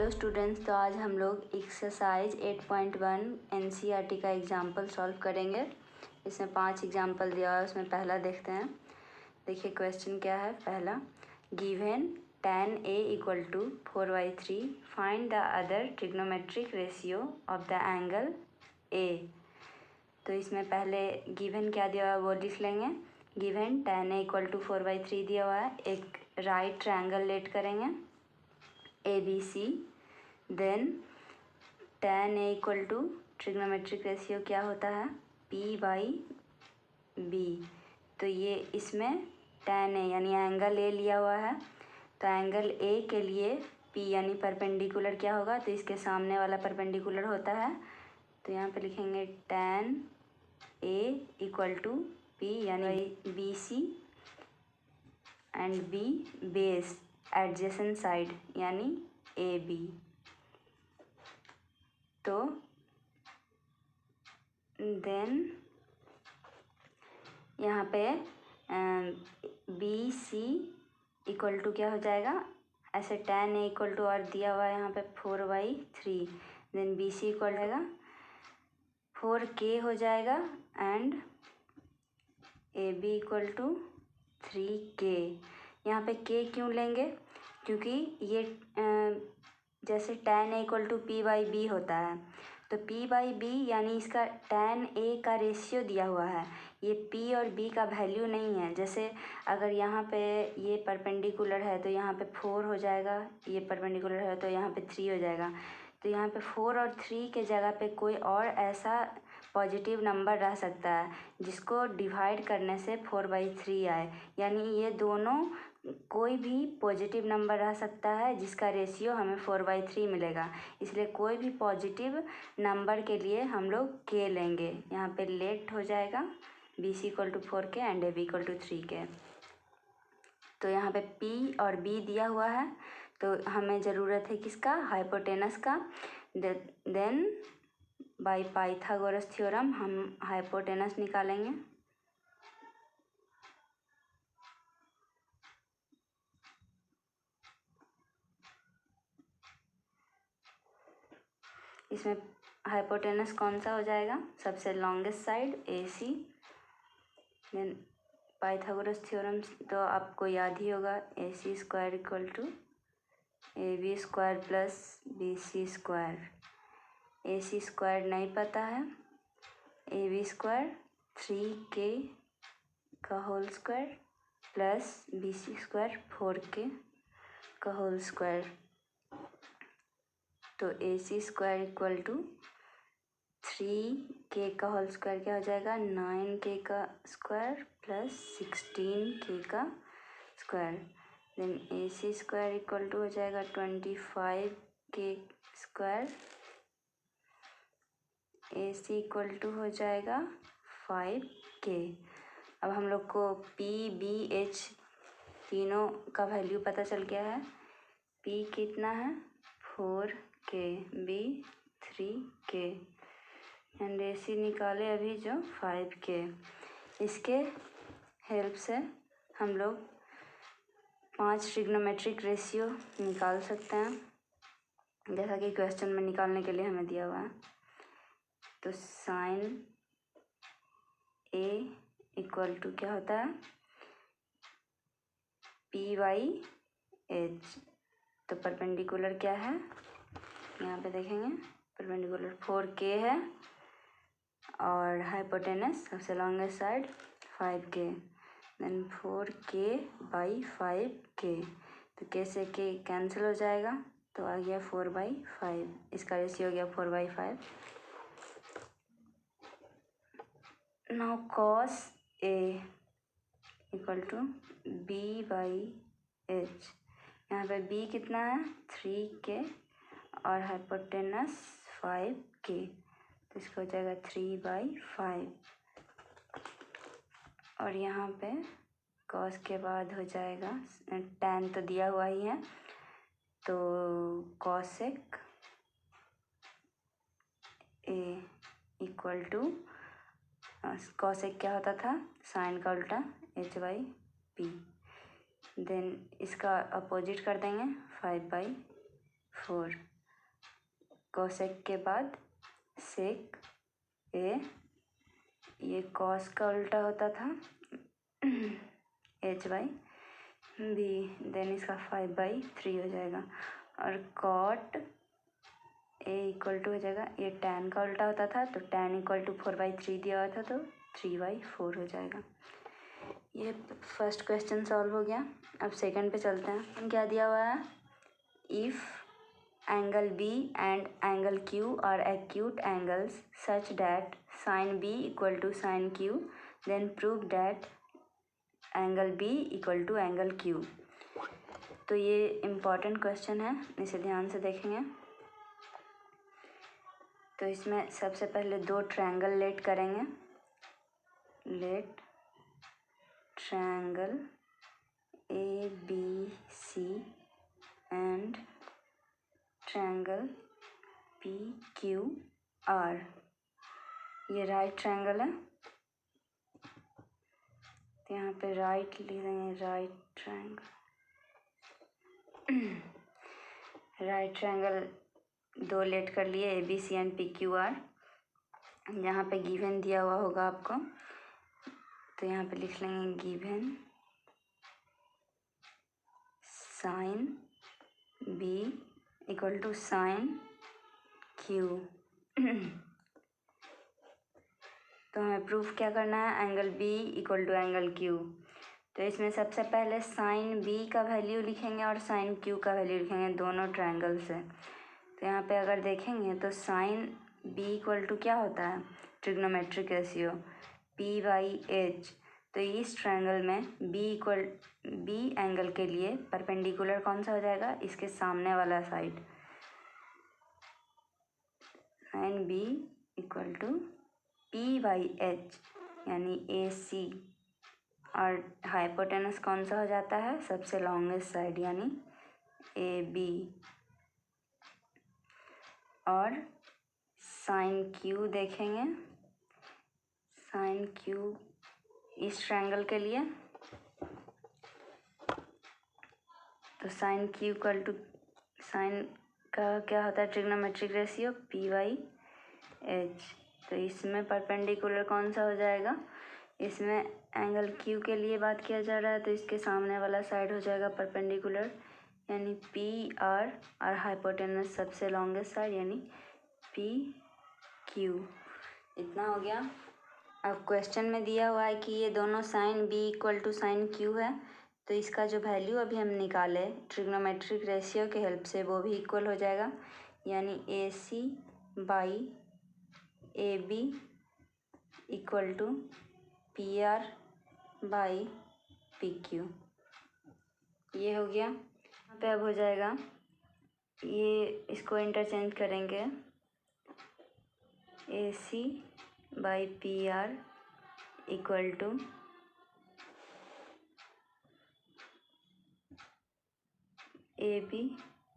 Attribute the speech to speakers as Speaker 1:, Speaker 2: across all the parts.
Speaker 1: Hello students, तो आज हम लोग एक्सरसाइज 8.1 एनसीईआरटी का एग्जाम्पल सॉल्व करेंगे। इसमें 5 एग्जाम्पल दिया हुआ है, उसमें पहला देखते हैं। देखिए क्वेश्चन क्या है। पहला, given tan A equal to 4/3, find the other trigonometric ratio of the angle A। तो इसमें पहले गिवन क्या दिया हुआ है वो लिख लेंगे। Given tan A equal to 4/3 दिया हुआ है। एक राइट ट्रायंगल लेट करेंगे ABC, then tan A equal to trigonometric ratio क्या होता है P/B। तो ये इसमें tan A यानी एंगल A लिया हुआ है, तो एंगल A के लिए P यानी परपेंडिकुलर क्या होगा, तो इसके सामने वाला परपेंडिकुलर होता है। तो यहाँ पे लिखेंगे tan A equal to P यानी BC and B base adjacent side यानी AB। तो देन यहाँ पे BC इक्वल टू क्या हो जाएगा, ऐसे tan A इक्वल टू और दिया हुआ है यहाँ पे 4/3, देन BC इक्वल रहेगा 4K हो जाएगा and AB equal to 3K। यहाँ पे K क्यों लेंगे, क्योंकि ये जैसे tan A equal to P/B होता है, तो P/B यानी इसका tan A का रेशियो दिया हुआ है, ये P और B का वैल्यू नहीं है। जैसे अगर यहाँ पे ये परपेंडिकुलर है तो यहाँ पे 4 हो जाएगा, ये परपेंडिकुलर है तो यहाँ पे 3 हो जाएगा। तो यहाँ पे 4 और 3 के जगह पे कोई और ऐसा पॉजिटिव नंबर रह सकता है जिसको डिवाइड करने से 4/3 आए, यानी ये दोनों कोई भी पॉजिटिव नंबर रह सकता है जिसका रेशियो हमें 4/3 मिलेगा। इसलिए कोई भी पॉजिटिव नंबर के लिए हम लोग K लेंगे। यहाँ पे लेट हो जाएगा BC equal to 4K and AB equal to 3K। तो यहाँ पे P और B दिया हुआ है, तो हमें ज़रूरत है किसका, हाइपोटेनस का। देन बाय पाइथागोरस थ्योरम हम हाइपोटेनस निकालेंगे। इसमें हाइपोटेनस कौन सा हो जाएगा, सबसे longest side AC। Then Pythagoras theorem तो आपको याद ही होगा, AC square equal to AB square plus BC square. AC square नहीं पता है, AB स्क्वायर 3K का whole square plus BC square 4K का होल स्क्वायर। तो AC square equal to 3K का होल स्क्वायर क्या हो जाएगा, 9K का स्क्वायर प्लस 16K का square. Then AC square equal to हो जाएगा 25K square. AC equal to हो जाएगा 5K। अब हम लोग को PBH तीनों का वैल्यू पता चल गया है। P कितना है 4K, B 3K and AC निकाले अभी जो 5K। इसके हेल्प से हम लोग 5 ट्रिग्नोमेट्रिक रेशियो निकाल सकते हैं, जैसा कि क्वेश्चन में निकालने के लिए हमें दिया हुआ है। तो sin A इक्वल टू क्या होता है P/H। तो परपेंडिकुलर क्या है, यहाँ पे देखेंगे परपेंडिकुलर 4K है और हाइपोटेनस सबसे longest side 5K। Then 4K/5K, तो K से K कैंसिल हो जाएगा, तो आ गया 4/5। इसका रेशियो हो गया 4/5। Now cos A equal to B/H। यहाँ पे B कितना है 3K और हाइपोटेनस 5K, तो इसका हो जाएगा 3/5। और यहाँ पे cos के बाद हो जाएगा tan, तो दिया हुआ ही है, तो cosec A equal to cosec क्या होता था, साइन का उल्टा H/P। देन इसका अपोजिट कर देंगे 5/4। कोसेक के बाद सेक ए, ये कॉस का उल्टा होता था एच बाई बी, देन इसका 5/3 हो जाएगा। और कॉट ए इक्वल टू हो जाएगा, ये टैन का उल्टा होता था तो टैन इक्वल टू 4/3 दिया हुआ था तो 3/4 हो जाएगा। ये फर्स्ट क्वेश्चन सॉल्व हो गया। अब सेकंड पे चलते हैं। क्या दिया हुआ है, if angle B and angle Q are acute angles such that sine B equal to sine Q, then prove that angle B equal to angle Q. तो ये इम्पॉर्टेंट क्वेश्चन है, इसे ध्यान से देखेंगे। तो इसमें सबसे पहले दो ट्रायंगल लेट करेंगे। Let triangle A B C and triangle P Q R. ये राइट ट्रायंगल है तो यहाँ पे राइट लिख देंगे, राइट ट्रायंगल। राइट ट्रायंगल दो लेट कर लिए, A B C and P Q R. यहाँ पे गिवन दिया हुआ होगा आपको तो यहाँ पे लिख लेंगे given sine B equal to sine Q. तो हमें प्रूफ क्या करना है, angle B equal to angle Q. तो इसमें सबसे पहले साइन बी का वैल्यू लिखेंगे और साइन क्यू का वैल्यू लिखेंगे दोनों ट्रायंगल से। तो यहाँ पे अगर देखेंगे तो साइन बी इक्वल टू क्या होता है, ट्रिग्नोमेट्रिक रेशियो P/H। तो इस ट्रायंगल में बी एंगल के लिए परपेंडिकुलर कौन सा हो जाएगा, इसके सामने वाला side. Sine B equal to P/H यानी AC, और हाइपोटेनस कौन सा हो जाता है, सबसे लॉन्गेस्ट साइड यानी AB। और साइन क्यू देखेंगे, साइन क्यू इस ट्रायंगल के लिए तो sine Q equal to sine का क्या होता है, ट्रिग्नोमेट्रिक रेशियो P/H। तो इसमें परपेंडिकुलर कौन सा हो जाएगा, इसमें एंगल क्यू के लिए बात किया जा रहा है तो इसके सामने वाला साइड हो जाएगा परपेंडिकुलर यानी PR, और हाइपोटेनस सबसे लॉन्गेस्ट साइड यानी PQ। इतना हो गया। अब क्वेश्चन में दिया हुआ है कि ये दोनों sine B equal to sine Q है, तो इसका जो वैल्यू अभी हम निकाले ट्रिग्नोमेट्रिक रेशियो के हेल्प से वो भी इक्वल हो जाएगा, यानी AC by AB equal to PR by PQ। ये हो गया। यहाँ पे अब हो जाएगा, ये इसको इंटरचेंज करेंगे, AC by PR equal to AB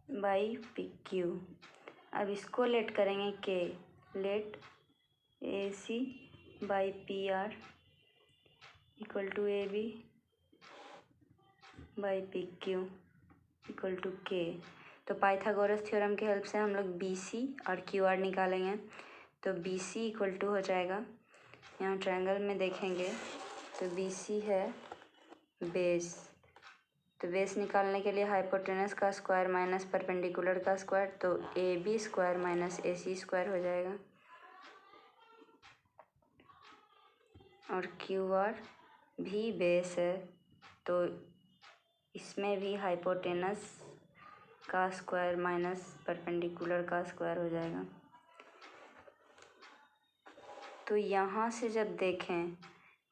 Speaker 1: by PQ। अब इसको लेट करेंगे K, let AC by PR equal to AB by PQ equal to K. तो पाइथागोरस थ्योरम के हेल्प से हम लोग BC और QR निकालेंगे। तो BC इक्वल टू हो जाएगा, यहाँ ट्रायंगल में देखेंगे तो BC है बेस। तो बेस निकालने के लिए हाइपोटेनस का स्क्वायर माइनस परपेंडिकुलर का स्क्वायर, तो AB square minus AC square हो जाएगा। और QR भी बेस है तो इसमें भी हाइपोटेनस का स्क्वायर माइनस परपेंडिकुलर का स्क्वायर हो जाएगा। तो यहाँ से जब देखें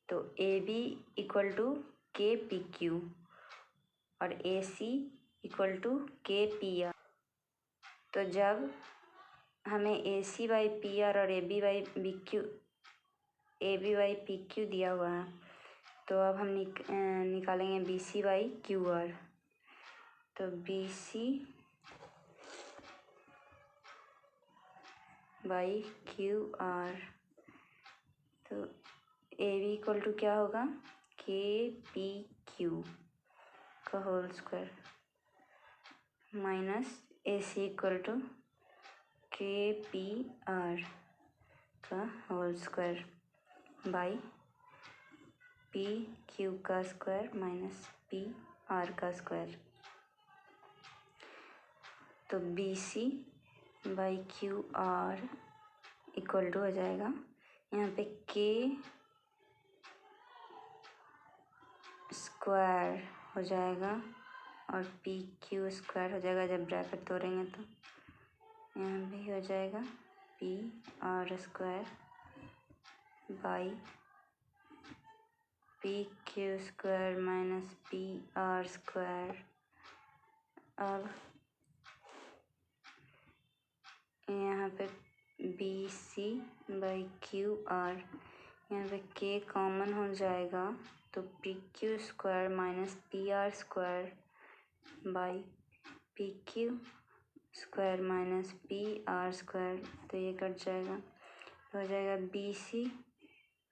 Speaker 1: तो AB इक्वल टू KPQ और AC इक्वल टू KPR। तो जब हमें AC बाई PR और AB बाई PQ दिया हुआ है तो अब हम निकालेंगे BC बाई QR। तो BC बाई QR, तो AB इक्वल टू क्या होगा, KPQ का whole square minus AC equal to K P R का whole square by P Q का स्क्वायर माइनस पी आर का स्क्वायर। तो B C by Q R equal to हो जाएगा, यहाँ पे के स्क्वायर हो जाएगा और पी क्यू स्क्वायर हो जाएगा जब ब्रैकेट तोड़ेंगे तो। यहाँ भी हो जाएगा P R square by P Q square minus P R square. अब यहाँ पे B C by Q R, यहाँ पे के कॉमन हो जाएगा तो P Q square minus P R square by P Q square minus P R square. तो ये कट जाएगा, तो हो जाएगा B C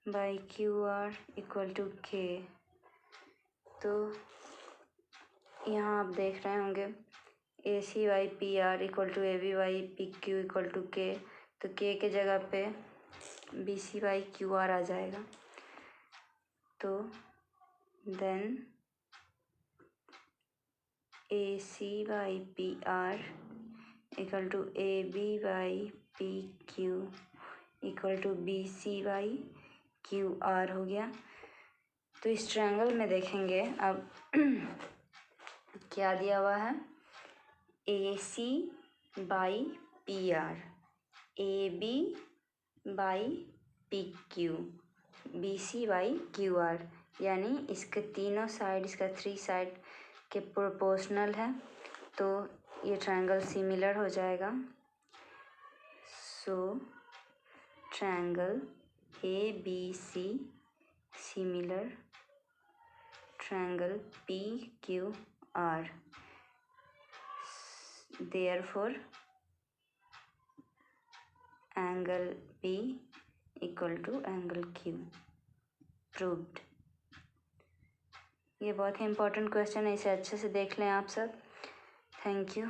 Speaker 1: by Q R equal to K. तो यहाँ आप देख रहे होंगे A C by P R equal to A B by P Q equal to K, तो के जगह पे B C by Q R आ जाएगा। तो then A C by P R equal to A B by P Q equal to B C by Q R हो गया। तो इस ट्रायंगल में देखेंगे अब क्या दिया हुआ है, A C by P R, A B by P Q, B C by Q R, यानी इसके तीनों साइड, इसका 3 साइड के प्रोपोर्शनल है, तो ये ट्रायंगल सिमिलर हो जाएगा। So triangle A B C similar triangle P Q R, therefore angle P equal to angle Q proved। ये बहुत ही इम्पोर्टेंट क्वेश्चन है, इसे अच्छे से देख लें आप सब। Thank you.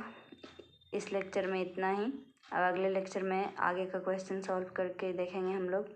Speaker 1: इस लेक्चर में इतना ही। अब अगले लेक्चर में आगे का क्वेश्चन सॉल्व करके देखेंगे हम लोग।